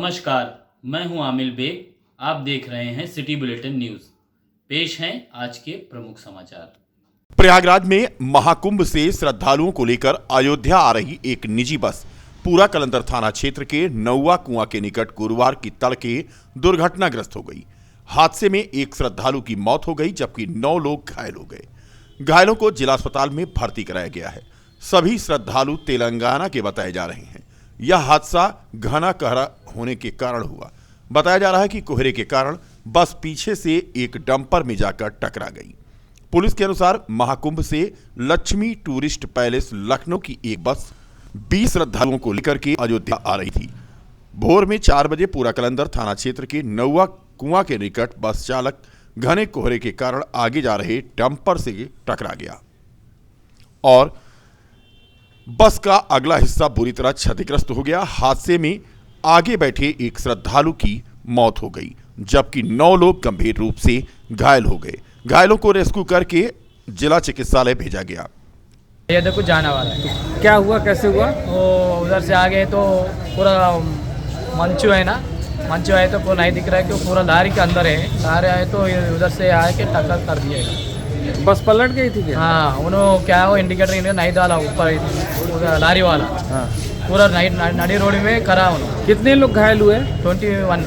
नमस्कार, मैं हूं आमिल बेग। आप देख रहे हैं सिटी बुलेटिन न्यूज। पेश हैं आज के प्रमुख समाचार। प्रयागराज में महाकुंभ से श्रद्धालुओं को लेकर अयोध्या आ रही एक निजी बस पूरा कलंदर थाना क्षेत्र के नौवा कुआं के निकट गुरुवार की तड़के दुर्घटनाग्रस्त हो गई। हादसे में एक श्रद्धालु की मौत हो गई जबकि 9 लोग घायल हो गए। घायलों को जिला अस्पताल में भर्ती कराया गया है। सभी श्रद्धालु तेलंगाना के बताए जा रहे हैं। यह हादसा घना कोहरा होने के कारण हुआ। बताया जा रहा है कि कोहरे के कारण बस पीछे से एक डंपर में जाकर टकरा गई। पुलिस के अनुसार महाकुंभ से लक्ष्मी टूरिस्ट पैलेस लखनऊ की एक बस 20 श्रद्धालुओं को लेकर के अयोध्या आ रही थी। भोर में 4 बजे पूरा कलंदर थाना क्षेत्र के नौवा कुआं के निकट बस चालक घने कोहरे के कारण आगे जा रहे डंपर से टकरा गया और बस का अगला हिस्सा बुरी तरह क्षतिग्रस्त हो गया। हादसे में आगे बैठे एक श्रद्धालु की मौत हो गई जबकि 9 लोग गंभीर रूप से घायल हो गए। घायलों को रेस्क्यू करके जिला चिकित्सालय भेजा गया। ये देखो जाने वाला है। क्या हुआ, कैसे हुआ? वो उधर से आ गए तो पूरा मंचू है ना, मंचू है तो पूरा नहीं दिख रहा है कि पूरा लारी के अंदर है। लारी आए तो उधर से आए के टक्कर कर दिया। बस पलट गई थी क्या? हाँ, उन्होंने क्या वो इंडिकेटर नहीं डाला ऊपर लारी वाला। हाँ। पूरा नडी रोड में करा उन्होंने। कितने लोग घायल हुए? 21।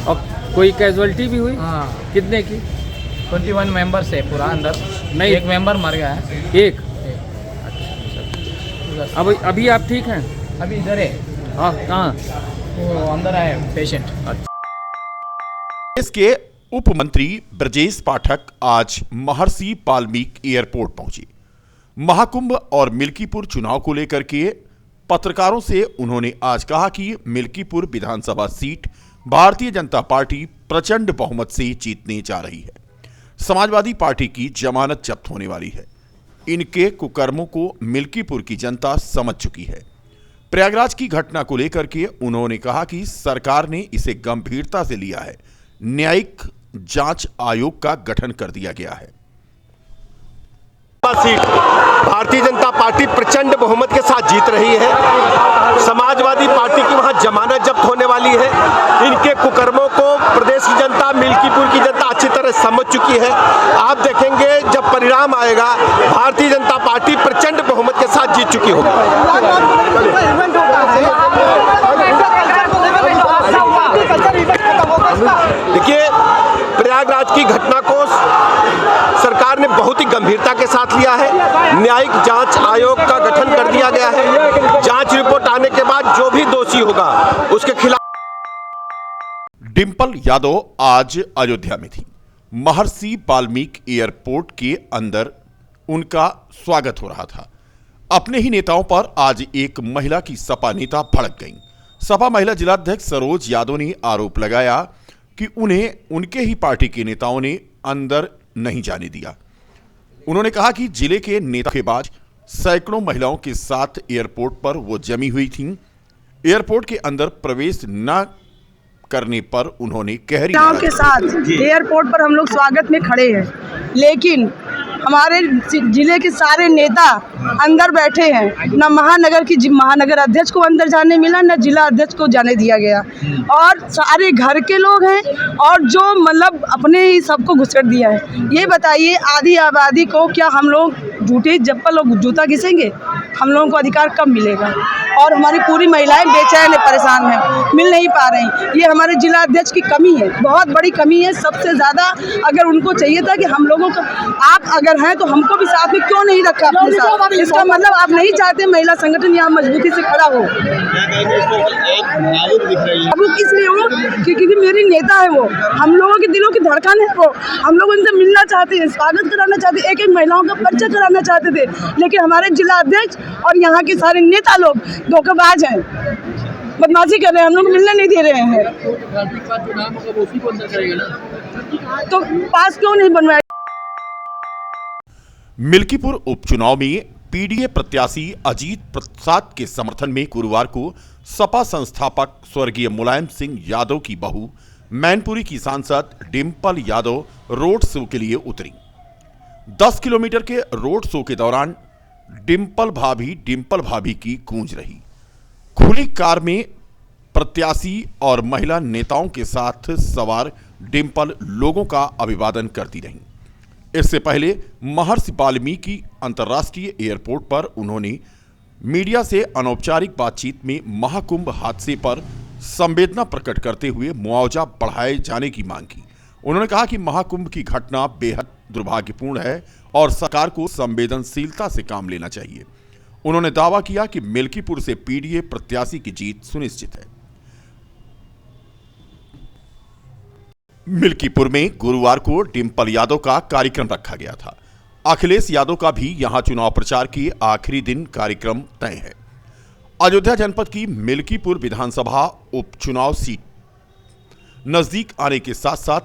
और कोई कैजुअलिटी भी हुई? हाँ, कितने की? 21 मेंबर्स है पूरा अंदर। नहीं, एक मेंबर मर गया है। एक। अब अभी आप ठीक हैं? अभी इधर है। हाँ, कहाँ? वो अंदर आए पेशेंट। इसके उप मंत्री ब्रजेश पाठक आज महर्षि वाल्मीकि एयरपोर्ट पहुंचे। महाकुंभ और मिल्कीपुर चुनाव को लेकर के पत्रकारों से उन्होंने आज कहा कि मिल्कीपुर विधानसभा सीट भारतीय जनता पार्टी प्रचंड बहुमत से जीतने जा रही है। समाजवादी पार्टी की जमानत जब्त होने वाली है। इनके कुकर्मों को मिल्कीपुर की जनता समझ चुकी है। प्रयागराज की घटना को लेकर के उन्होंने कहा कि सरकार ने इसे गंभीरता से लिया है। न्यायिक जांच आयोग का गठन कर दिया गया है। सीट भारतीय जनता पार्टी प्रचंड बहुमत के साथ जीत रही है। समाजवादी पार्टी की वहां जमानत जब्त होने वाली है। इनके कुकर्मों को प्रदेश की जनता, मिल्कीपुर की जनता अच्छी तरह समझ चुकी है। आप देखेंगे जब परिणाम आएगा, भारतीय जनता पार्टी प्रचंड बहुमत के साथ जीत चुकी होगी। देखिए, प्रयागराज की घटना को सरकार ने बहुत ही गंभीरता के साथ लिया है। न्यायिक जांच आयोग का गठन कर दिया गया है। जांच रिपोर्ट आने के बाद जो भी दोषी होगा उसके खिलाफ। डिंपल यादव आज अयोध्या में थी। महर्षि वाल्मीकि एयरपोर्ट के अंदर उनका स्वागत हो रहा था। अपने ही नेताओं पर आज एक महिला की सपा नेता भड़क गईं। सपा महिला जिलाध्यक्ष सरोज यादव ने आरोप लगाया कि उन्हें उनके ही पार्टी के नेताओं ने अंदर नहीं जाने दिया। उन्होंने कहा कि जिले के नेताबाज सैकड़ों महिलाओं के साथ एयरपोर्ट पर वो जमी हुई थीं। एयरपोर्ट के अंदर प्रवेश न करने पर उन्होंने गहरी के साथ एयरपोर्ट पर हम लोग स्वागत में खड़े हैं, लेकिन हमारे जिले के सारे नेता अंदर बैठे हैं। न महानगर अध्यक्ष को अंदर जाने मिला, न जिला अध्यक्ष को जाने दिया गया। और सारे घर के लोग हैं और जो मतलब अपने ही सबको घुसकर दिया है। ये बताइए, आधी आबादी को क्या हम लोग झूठी चप्पल और जूता घिसेंगे? हम लोगों को अधिकार कब मिलेगा? और हमारी पूरी महिलाएं बेचैन है, परेशान हैं, मिल नहीं पा रही। ये हमारे जिला अध्यक्ष की कमी है, बहुत बड़ी कमी है। सबसे ज़्यादा अगर उनको चाहिए था कि हम लोगों को, आप अगर हैं तो हमको भी साथ में क्यों नहीं रखा अपने साथ? इसका मतलब आप नहीं चाहते महिला संगठन यहाँ मजबूती से खड़ा हो। अब वो किस लिए हो? क्योंकि मेरी नेता है वो, हम लोगों के दिलों की धड़कन है वो। हम लोग उनसे मिलना चाहते हैं, स्वागत कराना चाहते हैं, एक एक महिलाओं का परिचय कराना चाहते थे। लेकिन हमारे जिला अध्यक्ष और यहाँ के सारे नेता लोग धोखेबाज हैं, बदमाशी कर रहे हैं, हम लोग मिलने नहीं दे रहे हैं। तो पास क्यों नहीं बनवाया? मिल्कीपुर उपचुनाव में पीडीए प्रत्याशी अजीत प्रसाद के समर्थन में गुरुवार को सपा संस्थापक स्वर्गीय मुलायम सिंह यादव की बहू मैनपुरी की सांसद डिंपल यादव रोड शो के लिए उतरी। 10 किलोमीटर के रोड शो के दौरान डिंपल भाभी की गूंज रही। खुली कार में प्रत्याशी और महिला नेताओं के साथ सवार डिम्पल लोगों का अभिवादन करती रहीं। इससे पहले महर्षि वाल्मीकि अंतर्राष्ट्रीय एयरपोर्ट पर उन्होंने मीडिया से अनौपचारिक बातचीत में महाकुंभ हादसे पर संवेदना प्रकट करते हुए मुआवजा बढ़ाए जाने की मांग की। उन्होंने कहा कि महाकुंभ की घटना बेहद दुर्भाग्यपूर्ण है और सरकार को संवेदनशीलता से काम लेना चाहिए। उन्होंने दावा किया कि मिल्कीपुर से पीडीए प्रत्याशी की जीत सुनिश्चित है। मिल्कीपुर में गुरुवार को डिम्पल यादव का कार्यक्रम रखा गया था। अखिलेश यादव का भी यहां चुनाव प्रचार के आखिरी दिन कार्यक्रम तय है। अयोध्या जनपद की मिल्कीपुर विधानसभा उपचुनाव सीट नजदीक आने के साथ साथ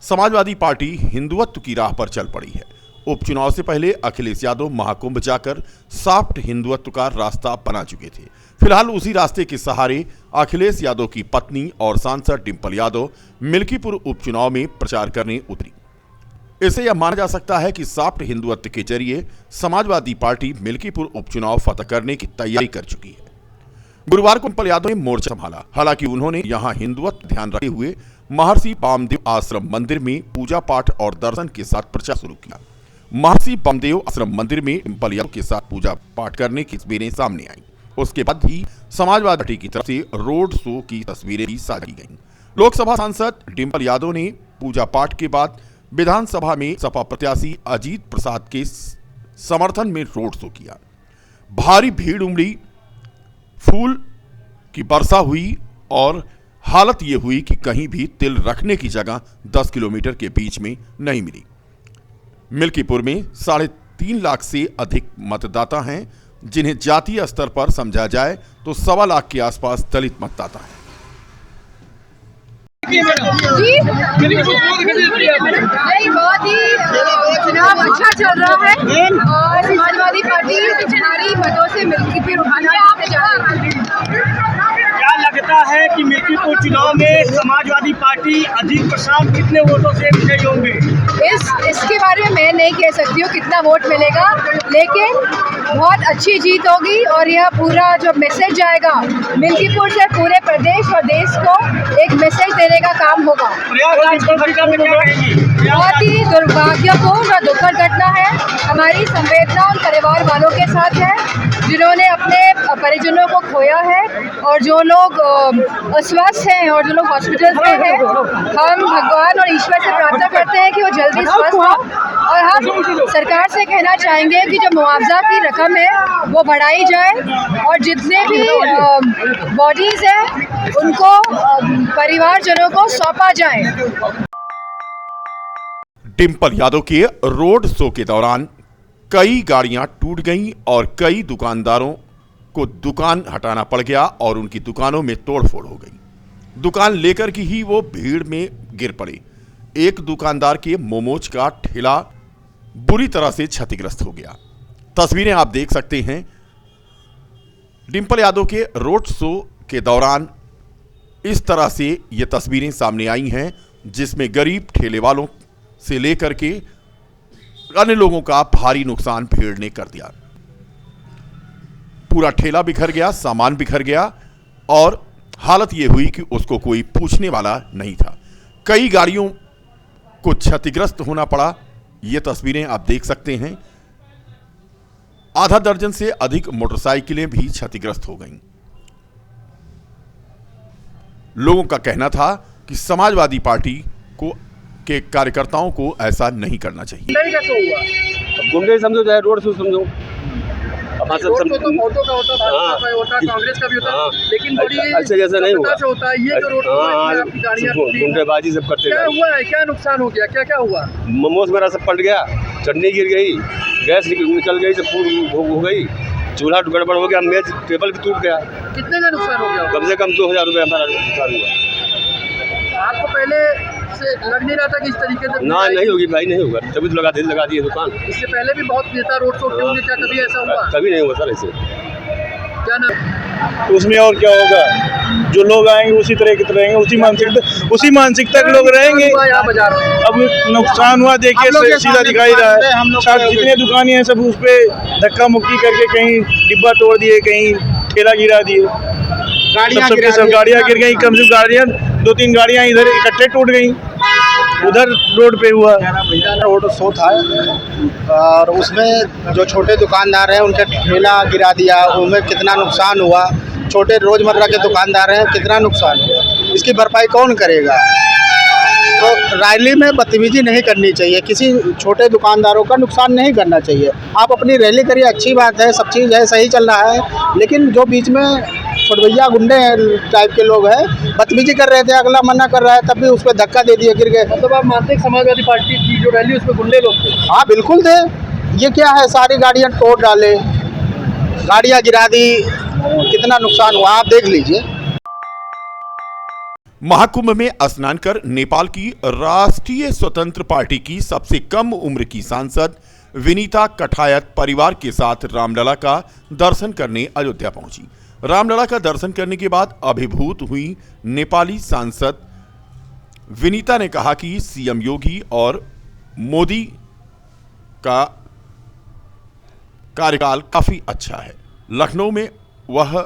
समाजवादी पार्टी हिंदुत्व की राह पर चल पड़ी है। उपचुनाव से पहले अखिलेश यादव महाकुंभ जाकर सॉफ्ट हिंदुत्व का रास्ता बना चुके थे। फिलहाल उसी रास्ते के सहारे अखिलेश यादव की पत्नी और सांसद डिम्पल यादव मिल्कीपुर उपचुनाव में प्रचार करने उतरी। इससे यह माना जा सकता है कि सॉफ्ट हिंदुत्व के जरिए समाजवादी पार्टी मिल्कीपुर उपचुनाव फतह करने की तैयारी कर चुकी है। गुरुवार को डिम्पल यादव ने मोर्चा संभाला। हालांकि उन्होंने यहां हिंदुत्व ध्यान रखते हुए महर्षि वामदेव आश्रम मंदिर में पूजा पाठ और दर्शन के साथ प्रचार शुरू किया। महर्षि वामदेव आश्रम मंदिर में डिम्पल यादव के साथ पूजा पाठ करने की तस्वीरें सामने आई। उसके बाद ही समाजवादी पार्टी की तरफ से रोड शो की तस्वीरें भी साझी गईं। लोकसभा सांसद डिम्पल यादव ने पूजा पाठ के बाद विधानसभा में सपा प्रत्याशी अजीत प्रसाद के समर्थन में रोड शो किया। भारी भीड़ उमड़ी, फूल की वर्षा हुई और हालत ये हुई कि कहीं भी तिल रखने की जगह 10 किलोमीटर के बीच में नहीं मिली। मिल्कीपुर में 3.5 लाख से अधिक मतदाता हैं, जिन्हें जातीय स्तर पर समझा जाए तो 1.25 लाख के आसपास दलित मतदाता हैं। बहुत ही चुनाव अच्छा चल रहा है और समाजवादी पार्टी भारी मतों से मिल्कीपुर उठाने जा रही है। क्या लगता है कि मिल्कीपुर चुनाव में समाजवादी पार्टी अजीत प्रसाद कितने वोटों से विजयी होंगे? इसके बारे में मैं नहीं कह सकती हूँ कितना वोट मिलेगा, लेकिन बहुत अच्छी जीत होगी और यह पूरा जो मैसेज जाएगा मिल्कीपुर से पूरे प्रदेश और देश को एक मैसेज देने का काम होगा। बहुत ही दुर्भाग्यपूर्ण और दुखद घटना है। हमारी संवेदना उन परिवार वालों के साथ है जिन्होंने अपने परिजनों को खोया है और जो लोग अस्वस्थ हैं और जो लोग हॉस्पिटल में हैं। हम भगवान और ईश्वर से प्रार्थना करते हैं कि वो जल्दी स्वस्थ हो और हम सरकार से कहना चाहेंगे कि जो मुआवजा की रकम है वो बढ़ाई जाए और जितने भी बॉडीज हैं उनको परिवारजनों को सौंपा जाए। डिम्पल यादव के रोड शो के दौरान कई गाड़ियां टूट गईं और कई दुकानदारों को दुकान हटाना पड़ गया और उनकी दुकानों में तोड़फोड़ हो गई। दुकान लेकर की ही वो भीड़ में गिर पड़े। एक दुकानदार के मोमोज का ठेला बुरी तरह से क्षतिग्रस्त हो गया। तस्वीरें आप देख सकते हैं। डिम्पल यादव के रोड शो के दौरान इस तरह से ये तस्वीरें सामने आई हैं, जिसमें गरीब ठेले वालों से लेकर के अन्य लोगों का भारी नुकसान भीड़ ने कर दिया। पूरा ठेला बिखर गया, सामान बिखर गया और हालत यह हुई कि उसको कोई पूछने वाला नहीं था। कई गाड़ियों को क्षतिग्रस्त होना पड़ा। ये तस्वीरें आप देख सकते हैं। आधा दर्जन से अधिक मोटरसाइकिलें भी क्षतिग्रस्त हो गईं। लोगों का कहना था कि समाजवादी पार्टी के कार्यकर्ताओं को ऐसा नहीं करना चाहिए। गुंडे समझो चाहे रोड शो समझो, फोटो का होता है, कांग्रेस का भी होता है, लेकिन बड़ी अच्छा जैसा नहीं हुआ होता है। ये जो रोड गुंडेबाजी सब करते क्या हुआ है, क्या नुकसान हो गया, क्या क्या हुआ? मोमोज मेरा सब पलट गया, चटनी गिर गई, गैस निकल गई, सब हो गई, चूल्हा गड़बड़ हो गया, मेज टेबल भी टूट गया। कितने का नुकसान हो गया? कम से कम 2000 रुपये हमारा नुकसान हुआ। आपको पहले से लग नहीं रहा था कि इस तरीके से? ना, नहीं होगी भाई, नहीं होगा, तभी तो लगा दिए दुकान। इससे पहले भी बहुत नेता रोड शो किए होंगे, क्या कभी ऐसा हुआ? कभी नहीं हुआ सर ऐसे। क्या नाम? उसमें और क्या होगा, जो लोग आएंगे उसी तरह के रहेंगे, उसी मानसिकता के लोग रहेंगे। यहाँ बाजार में अब नुकसान हुआ देखिए, सीधा दिखाई रहा है। जितने दुकानें हैं सब उस पर धक्का मुक्की करके कहीं डिब्बा तोड़ दिए, कहीं ठेला गिरा दिए। सबके सब गाड़ियाँ गिर गई, कम से कम गाड़ियाँ 2-3 गाड़ियाँ इधर इकट्ठे टूट गई, उधर रोड पे हुआ। रोड शो था और उसमें जो छोटे दुकानदार हैं उनका ठेला गिरा दिया, उनमें कितना नुकसान हुआ। छोटे रोज़मर्रा के दुकानदार हैं, कितना नुकसान हुआ, इसकी भरपाई कौन करेगा। तो रैली में बदतमीजी नहीं करनी चाहिए, किसी छोटे दुकानदारों का नुकसान नहीं करना चाहिए। आप अपनी रैली करिए, अच्छी बात है, सब चीज़ है, सही चल रहा है, लेकिन जो बीच में छोटभैया गुंडे टाइप के लोग हैं, बदतमीजी कर रहे थे, अगला मना कर रहा है तब भी उस पर धक्का दे दिए, गिर गए। मतलब आप मानते हैं समाजवादी पार्टी की जो रैली उसमें गुंडे लोग थे? हाँ बिल्कुल थे। ये क्या है, सारी गाड़ियाँ तोड़ डाले, गाड़ियाँ गिरा दी, कितना नुकसान हुआ आप देख लीजिए। महाकुंभ में स्नान कर नेपाल की राष्ट्रीय स्वतंत्र पार्टी की सबसे कम उम्र की सांसद विनीता कठायत परिवार के साथ रामलला का दर्शन करने अयोध्या पहुंची। रामलला का दर्शन करने के बाद अभिभूत हुई नेपाली सांसद विनीता ने कहा कि सीएम योगी और मोदी का कार्यकाल काफी अच्छा है। लखनऊ में वह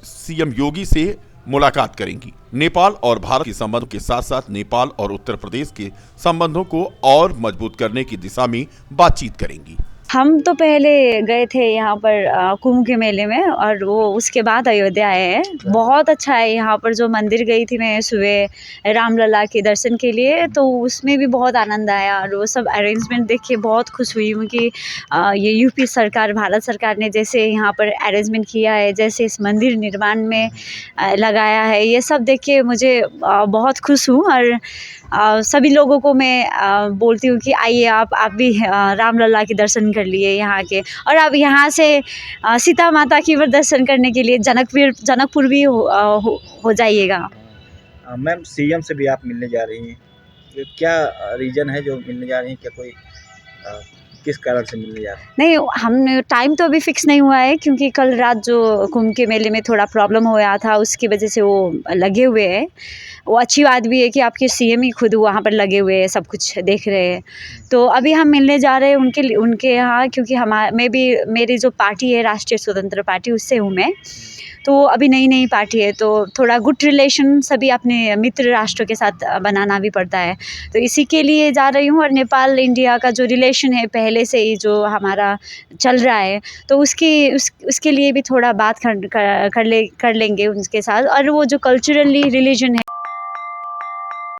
सीएम योगी से मुलाकात करेंगी। नेपाल और भारत के संबंधों के साथ साथ नेपाल और उत्तर प्रदेश के संबंधों को और मजबूत करने की दिशा में बातचीत करेंगी। हम तो पहले गए थे यहाँ पर कुंभ के मेले में और वो उसके बाद अयोध्या आए हैं। बहुत अच्छा है यहाँ पर। जो मंदिर गई थी मैं सुबह रामलला के दर्शन के लिए, तो उसमें भी बहुत आनंद आया और वो सब अरेंजमेंट देख के बहुत खुश हुई हूँ कि ये यूपी सरकार, भारत सरकार ने जैसे यहाँ पर अरेंजमेंट किया है, जैसे इस मंदिर निर्माण में लगाया है, ये सब देख के मुझे बहुत खुश हूँ। और सभी लोगों को मैं बोलती हूँ कि आइए आप भी रामलला के दर्शन कर लिए यहाँ के, और अब यहाँ से सीता माता की दर्शन करने के लिए जनकपुर भी हो जाइएगा। मैम सीएम से भी आप मिलने जा रही हैं, क्या रीजन है जो मिलने जा रही हैं, क्या कोई किस कारण से मिलने जा रहे हैं? नहीं, हम टाइम तो अभी फिक्स नहीं हुआ है क्योंकि कल रात जो कुंभ के मेले में थोड़ा प्रॉब्लम हुआ था उसकी वजह से वो लगे हुए हैं। वो अच्छी बात भी है कि आपके सीएम ही खुद वहाँ पर लगे हुए हैं, सब कुछ देख रहे हैं। तो अभी हम मिलने जा रहे हैं उनके यहाँ, क्योंकि मेरी जो पार्टी है राष्ट्रीय स्वतंत्र पार्टी, उससे हूँ मैं। तो अभी नई पार्टी है तो थोड़ा गुड रिलेशन सभी अपने मित्र राष्ट्रों के साथ बनाना भी पड़ता है, तो इसी के लिए जा रही हूँ। और नेपाल इंडिया का जो रिलेशन है पहले से ही जो हमारा चल रहा है, तो उसके लिए भी थोड़ा बात कर लेंगे उनके साथ। और वो जो कल्चरली रिलीजन है